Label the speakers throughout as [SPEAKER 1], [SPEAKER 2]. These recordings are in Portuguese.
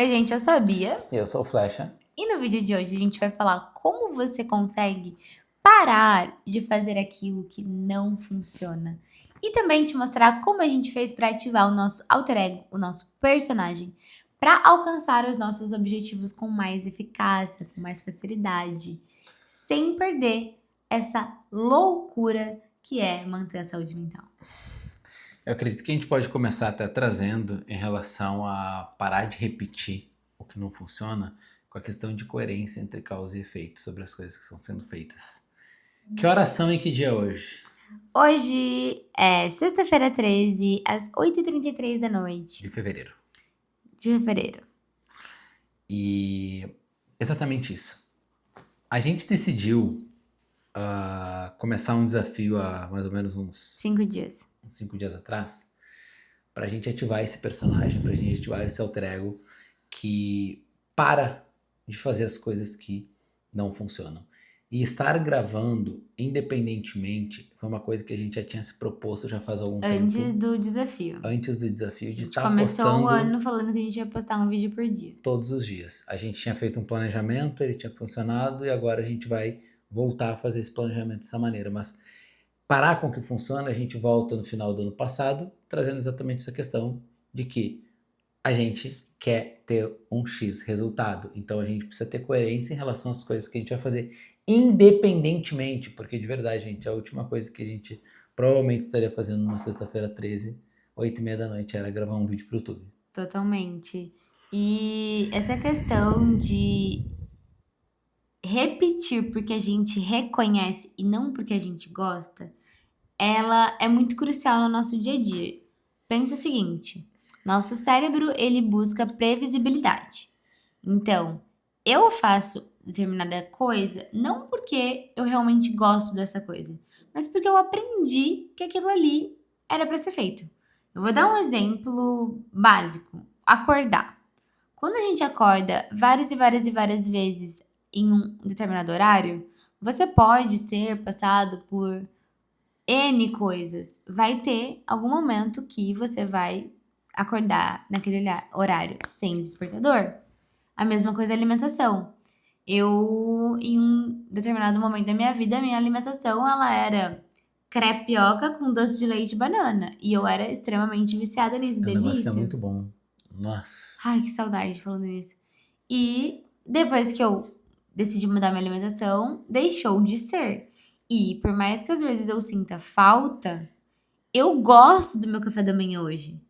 [SPEAKER 1] Oi, gente, eu sou a Bia.
[SPEAKER 2] Eu sou o Flecha.
[SPEAKER 1] E no vídeo de hoje a gente vai falar como você consegue parar de fazer aquilo que não funciona. E também te mostrar como a gente fez para ativar o nosso alter ego, o nosso personagem, para alcançar os nossos objetivos com mais eficácia, com mais facilidade, sem perder essa loucura que é manter a saúde mental.
[SPEAKER 2] Eu acredito que a gente pode começar até trazendo em relação a parar de repetir o que não funciona com a questão de coerência entre causa e efeito sobre as coisas que estão sendo feitas. Que oração e que dia é hoje?
[SPEAKER 1] Hoje é sexta-feira 13, às 8h33 da noite
[SPEAKER 2] De fevereiro.
[SPEAKER 1] de fevereiro.
[SPEAKER 2] E exatamente isso. A gente decidiu começar um desafio há mais ou menos uns
[SPEAKER 1] 5 dias.
[SPEAKER 2] 5 dias atrás, pra gente ativar esse personagem, pra gente ativar esse alter ego que para de fazer as coisas que não funcionam. E estar gravando independentemente foi uma coisa que a gente já tinha se proposto já faz algum
[SPEAKER 1] Antes
[SPEAKER 2] tempo.
[SPEAKER 1] do desafio.
[SPEAKER 2] Antes do desafio,
[SPEAKER 1] A
[SPEAKER 2] de
[SPEAKER 1] gente
[SPEAKER 2] estar
[SPEAKER 1] começou o
[SPEAKER 2] postando
[SPEAKER 1] ano falando que a gente ia postar um vídeo por dia.
[SPEAKER 2] todos os dias. A gente tinha feito um planejamento, ele tinha funcionado e agora a gente vai voltar a fazer esse planejamento dessa maneira. Mas parar com o que funciona, a gente volta no final do ano passado, trazendo exatamente essa questão de que a gente quer ter um X resultado. Então a gente precisa ter coerência em relação às coisas que a gente vai fazer, independentemente, porque de verdade, gente, a última coisa que a gente provavelmente estaria fazendo numa sexta-feira 13, 8h30 da noite, era gravar um vídeo pro YouTube.
[SPEAKER 1] Totalmente. E essa questão de repetir porque a gente reconhece e não porque a gente gosta, ela é muito crucial no nosso dia a dia. Pensa o seguinte, nosso cérebro, ele busca previsibilidade. Então, eu faço determinada coisa não porque eu realmente gosto dessa coisa, mas porque eu aprendi que aquilo ali era para ser feito. Eu vou dar um exemplo básico: acordar. Quando a gente acorda várias e várias e várias vezes em um determinado horário, você pode ter passado por N coisas. Vai ter algum momento que você vai acordar naquele horário sem despertador. A mesma coisa a alimentação. Eu, em um determinado momento da minha vida, a minha alimentação ela era crepioca com doce de leite e banana. E eu era extremamente viciada nisso,
[SPEAKER 2] É um negócio que é
[SPEAKER 1] delícia.
[SPEAKER 2] muito bom. Nossa.
[SPEAKER 1] Ai, que saudade falando nisso. E depois que eu decidi mudar minha alimentação, deixou de ser. E por mais que às vezes eu sinta falta, eu gosto do meu café da manhã hoje.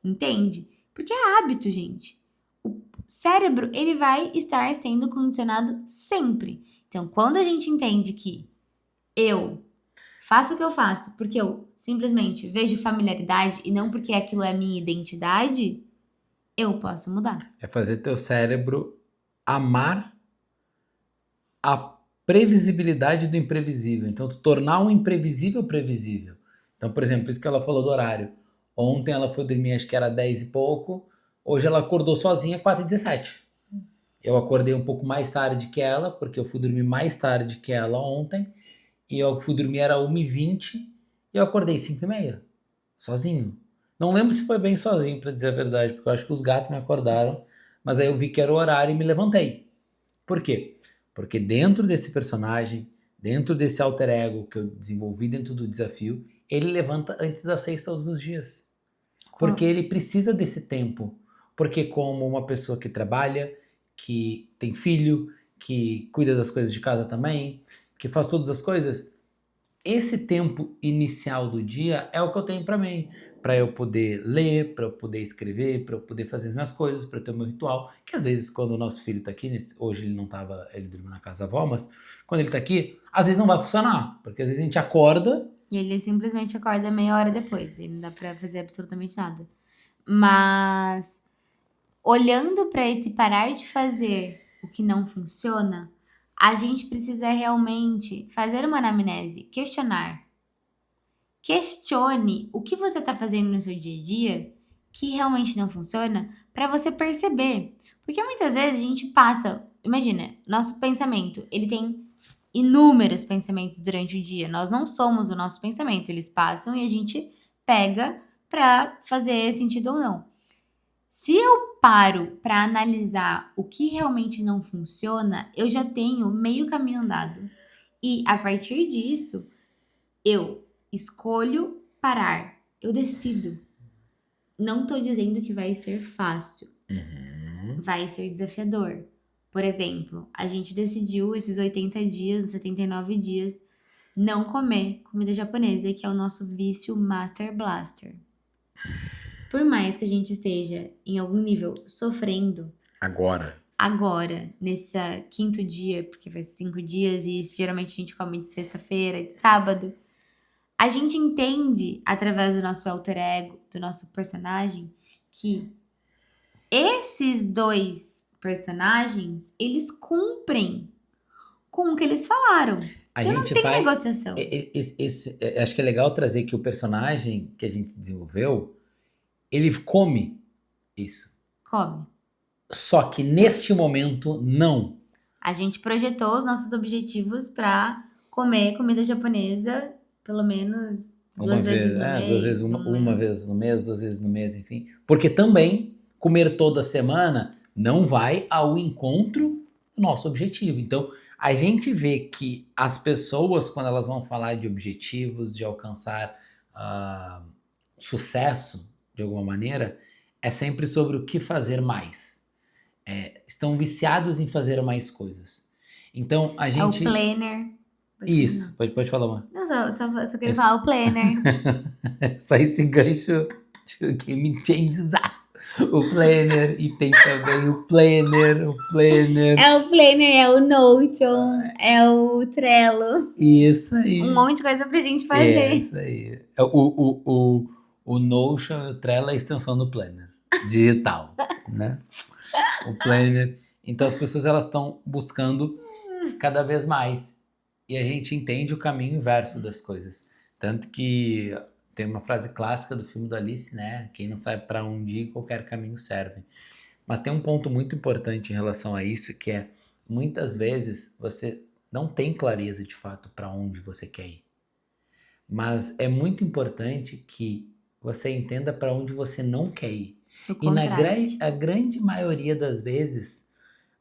[SPEAKER 1] Entende? Porque é hábito, gente. O cérebro, ele vai estar sendo condicionado sempre. Então, quando a gente entende que eu faço o que eu faço porque eu simplesmente vejo familiaridade e não porque aquilo é a minha identidade, eu posso mudar.
[SPEAKER 2] É fazer teu cérebro amar a previsibilidade do imprevisível. Então, tu tornar um imprevisível previsível. Então, por exemplo, isso que ela falou do horário. Ontem ela foi dormir, acho que era 10 e pouco. Hoje ela acordou sozinha 4h17. Eu acordei um pouco mais tarde que ela, porque eu fui dormir mais tarde que ela ontem. E eu fui dormir era 1h20 e eu acordei 5h30. Sozinho. Não lembro se foi bem sozinho, pra dizer a verdade, porque eu acho que os gatos me acordaram. Mas aí eu vi que era o horário e me levantei. Por quê? Porque dentro desse personagem, dentro desse alter ego que eu desenvolvi dentro do desafio, ele levanta antes das 6 todos os dias. Porque ele precisa desse tempo. Porque como uma pessoa que trabalha, que tem filho, que cuida das coisas de casa também, que faz todas as coisas, esse tempo inicial do dia é o que eu tenho para mim, para eu poder ler, para eu poder escrever, para eu poder fazer as minhas coisas, para eu ter o meu ritual, que às vezes quando o nosso filho tá aqui, hoje ele não tava, ele dormiu na casa da avó, mas quando ele tá aqui, às vezes não vai funcionar, porque às vezes a gente acorda
[SPEAKER 1] E ele simplesmente acorda meia hora depois. E não dá pra fazer absolutamente nada. Mas olhando para esse parar de fazer o que não funciona, a gente precisa realmente fazer uma anamnese, questionar. Questione o que você está fazendo no seu dia a dia que realmente não funciona para você perceber. Porque muitas vezes a gente passa, imagina, nosso pensamento, ele tem inúmeros pensamentos durante o dia. Nós não somos o nosso pensamento, eles passam e a gente pega para fazer sentido ou não. Se eu paro para analisar o que realmente não funciona, eu já tenho meio caminho andado. E a partir disso, eu escolho parar. Eu decido. Não tô dizendo que vai ser fácil. Vai ser desafiador. Por exemplo, a gente decidiu esses 80 dias, 79 dias, não comer comida japonesa, que é o nosso vício Master Blaster. Por mais que a gente esteja em algum nível sofrendo agora, nesse quinto dia, porque faz 5 dias e geralmente a gente come de sexta-feira, de sábado, a gente entende, através do nosso alter ego, do nosso personagem, que esses dois personagens, eles cumprem com o que eles falaram.
[SPEAKER 2] A
[SPEAKER 1] Então não
[SPEAKER 2] gente
[SPEAKER 1] tem
[SPEAKER 2] faz.
[SPEAKER 1] negociação.
[SPEAKER 2] Acho que é legal trazer que o personagem que a gente desenvolveu, ele come isso.
[SPEAKER 1] Come.
[SPEAKER 2] Só que neste momento, não.
[SPEAKER 1] A gente projetou os nossos objetivos para comer comida japonesa pelo menos duas vezes no mês.
[SPEAKER 2] 2 vezes, uma vez no mês, 2 vezes no mês, enfim. Porque também comer toda semana não vai ao encontro do nosso objetivo. Então, a gente vê que as pessoas, quando elas vão falar de objetivos, de alcançar sucesso, de alguma maneira, é sempre sobre o que fazer mais. Estão viciados em fazer mais coisas. Então, a gente...
[SPEAKER 1] É o planner.
[SPEAKER 2] Isso, pode falar, mano.
[SPEAKER 1] Não, só queria falar o planner.
[SPEAKER 2] Só esse gancho de Game Changes o planner, e tem também o planner.
[SPEAKER 1] É o planner, é o Notion, é o Trello.
[SPEAKER 2] Isso aí.
[SPEAKER 1] Um monte de coisa pra gente fazer.
[SPEAKER 2] É isso aí. O Notion e o Trello é a extensão do planner digital, né? O planner. Então as pessoas elas estão buscando cada vez mais. E a gente entende o caminho inverso das coisas. Tanto que tem uma frase clássica do filme do Alice, né? Quem não sabe para onde ir, qualquer caminho serve. Mas tem um ponto muito importante em relação a isso, que é muitas vezes você não tem clareza de fato para onde você quer ir. Mas é muito importante que você entenda para onde você não quer ir. E a grande maioria das vezes,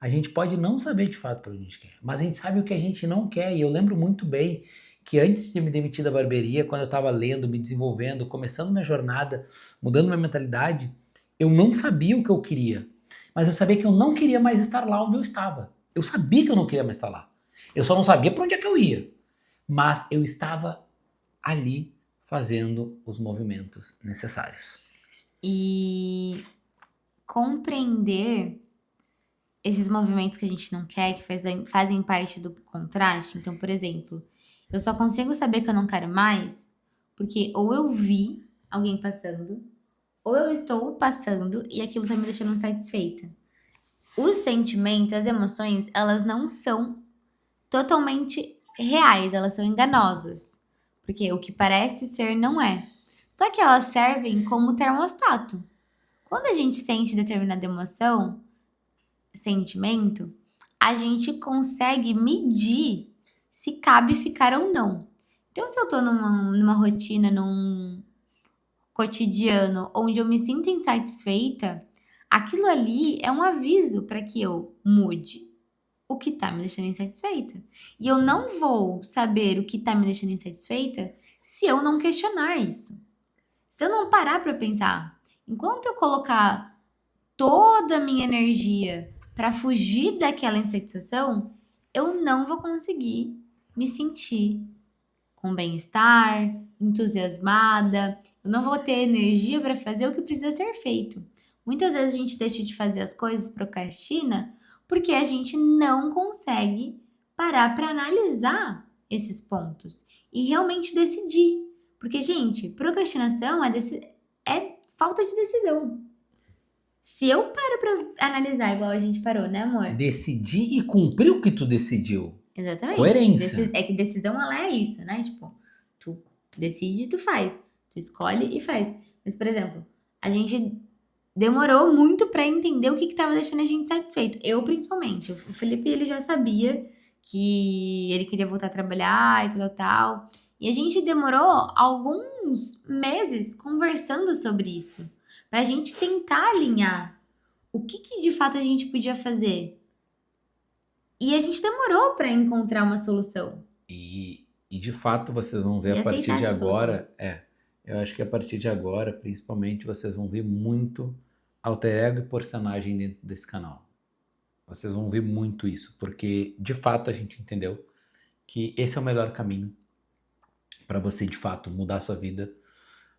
[SPEAKER 2] a gente pode não saber de fato para onde a gente quer, mas a gente sabe o que a gente não quer. E eu lembro muito bem que antes de me demitir da barbearia, quando eu estava lendo, me desenvolvendo, começando minha jornada, mudando minha mentalidade, eu não sabia o que eu queria. Mas eu sabia que eu não queria mais estar lá onde eu estava. Eu sabia que eu não queria mais estar lá. Eu só não sabia para onde é que eu ia. Mas eu estava ali fazendo os movimentos necessários.
[SPEAKER 1] E compreender esses movimentos que a gente não quer, que fazem parte do contraste. Então, por exemplo, eu só consigo saber que eu não quero mais porque ou eu vi alguém passando, ou eu estou passando e aquilo tá me deixando insatisfeita. Os sentimentos, as emoções, elas não são totalmente reais, elas são enganosas. Porque o que parece ser não é. Só que elas servem como termostato. Quando a gente sente determinada emoção, sentimento, a gente consegue medir se cabe ficar ou não. Então, se eu tô numa rotina, num cotidiano onde eu me sinto insatisfeita, aquilo ali é um aviso para que eu mude o que tá me deixando insatisfeita. E eu não vou saber o que tá me deixando insatisfeita se eu não questionar isso. Se eu não parar para pensar, enquanto eu colocar toda a minha energia para fugir daquela insatisfação, eu não vou conseguir me sentir com bem-estar, entusiasmada, eu não vou ter energia para fazer o que precisa ser feito. Muitas vezes a gente deixa de fazer as coisas, procrastina, porque a gente não consegue parar para analisar esses pontos e realmente decidir. Porque, gente, procrastinação é falta de decisão. Se eu paro pra analisar igual a gente parou, né, amor?
[SPEAKER 2] Decidir e cumprir o que tu decidiu.
[SPEAKER 1] Exatamente.
[SPEAKER 2] Coerência.
[SPEAKER 1] É que decisão, ela é isso, né? Tipo, tu decide e tu faz. Tu escolhe e faz. Mas, por exemplo, a gente demorou muito pra entender o que tava deixando a gente satisfeito. Eu, principalmente. O Felipe, ele já sabia que ele queria voltar a trabalhar e tal. E a gente demorou alguns meses conversando sobre isso. pra gente tentar alinhar o que de fato a gente podia fazer. E a gente demorou pra encontrar uma solução
[SPEAKER 2] E de fato vocês vão ver
[SPEAKER 1] e
[SPEAKER 2] a partir
[SPEAKER 1] aceitar
[SPEAKER 2] de
[SPEAKER 1] essa solução.
[SPEAKER 2] agora, eu acho que a partir de agora, principalmente, vocês vão ver muito alter ego e personagem dentro desse canal. Vocês vão ver muito isso, porque de fato a gente entendeu que esse é o melhor caminho para você de fato mudar a sua vida,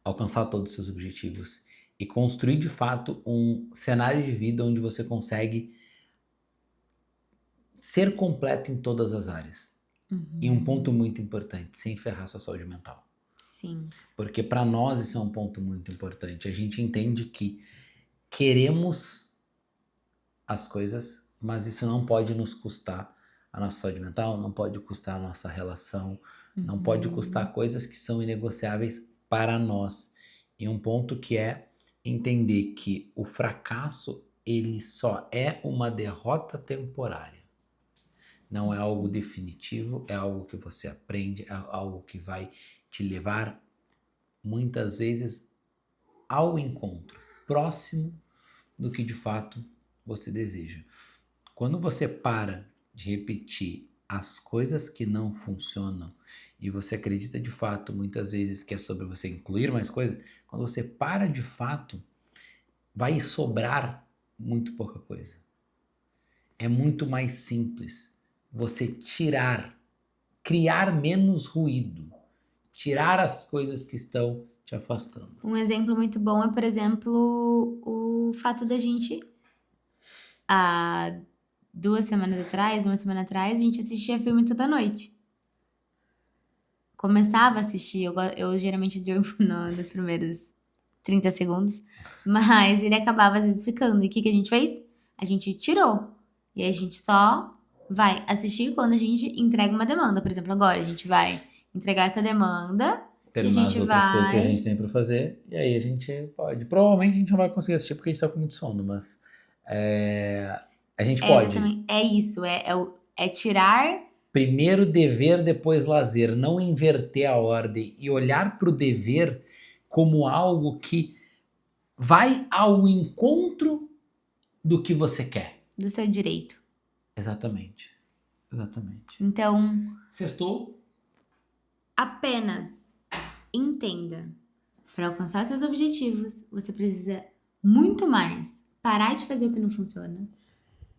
[SPEAKER 2] alcançar todos os seus objetivos e construir de fato um cenário de vida onde você consegue ser completo em todas as áreas. E um ponto muito importante, sem ferrar sua saúde mental.
[SPEAKER 1] Sim.
[SPEAKER 2] Porque para nós isso é um ponto muito importante. A gente entende que queremos as coisas, mas isso não pode nos custar a nossa saúde mental, não pode custar a nossa relação, não pode custar coisas que são inegociáveis para nós. E um ponto que é entender que o fracasso, ele só é uma derrota temporária. Não é algo definitivo, é algo que você aprende, é algo que vai te levar muitas vezes ao encontro próximo do que de fato você deseja. Quando você para de repetir as coisas que não funcionam e você acredita de fato muitas vezes que é sobre você incluir mais coisas, quando você para de fato, vai sobrar muito pouca coisa. É muito mais simples você criar menos ruído, tirar as coisas que estão te afastando.
[SPEAKER 1] Um exemplo muito bom é, por exemplo, o fato da gente, há 2 semanas atrás, 1 semana atrás, a gente assistia filme toda noite. Começava a assistir, eu geralmente durmo nos primeiros 30 segundos, mas ele acabava às vezes ficando. E o que a gente fez? A gente tirou. E a gente só vai assistir quando a gente entrega uma demanda. Por exemplo, agora a gente vai entregar essa demanda.
[SPEAKER 2] Terminar as
[SPEAKER 1] gente
[SPEAKER 2] outras coisas que a
[SPEAKER 1] vai-
[SPEAKER 2] gente tem pra fazer, e aí a gente pode. Provavelmente a gente não vai conseguir assistir porque a gente tá com muito sono, mas a gente pode.
[SPEAKER 1] Exatamente. É isso, é tirar.
[SPEAKER 2] Primeiro dever, depois lazer. Não inverter a ordem e olhar pro dever como algo que vai ao encontro do que você quer.
[SPEAKER 1] Do seu direito.
[SPEAKER 2] Exatamente.
[SPEAKER 1] Então,
[SPEAKER 2] Sextou?
[SPEAKER 1] apenas entenda. Para alcançar seus objetivos, você precisa muito mais parar de fazer o que não funciona.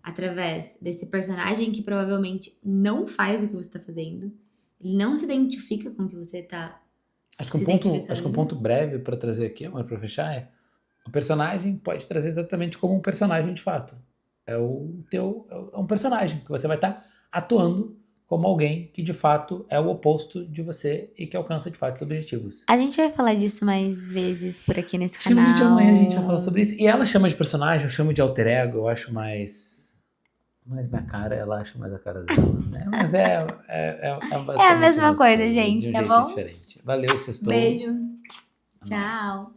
[SPEAKER 1] Através desse personagem que provavelmente não faz o que você está fazendo. Ele não se identifica com o que você está.
[SPEAKER 2] Acho que
[SPEAKER 1] Se
[SPEAKER 2] um
[SPEAKER 1] identificando.
[SPEAKER 2] ponto breve pra trazer aqui, amor, pra fechar, é o personagem pode trazer exatamente como um personagem de fato. É um personagem que você vai estar atuando como alguém que de fato é o oposto de você e que alcança de fato seus objetivos.
[SPEAKER 1] A gente vai falar disso mais vezes por aqui nesse
[SPEAKER 2] Acho que no
[SPEAKER 1] canal.
[SPEAKER 2] vídeo de amanhã a gente vai falar sobre isso. E ela chama de personagem, eu chamo de alter ego, eu acho mais minha cara, ela acha mais a cara dela, né? Mas é
[SPEAKER 1] É a mesma coisa, gente,
[SPEAKER 2] de um
[SPEAKER 1] tá
[SPEAKER 2] jeito
[SPEAKER 1] bom?
[SPEAKER 2] diferente. Valeu, sextou.
[SPEAKER 1] Beijo.
[SPEAKER 2] É nóis.
[SPEAKER 1] Tchau.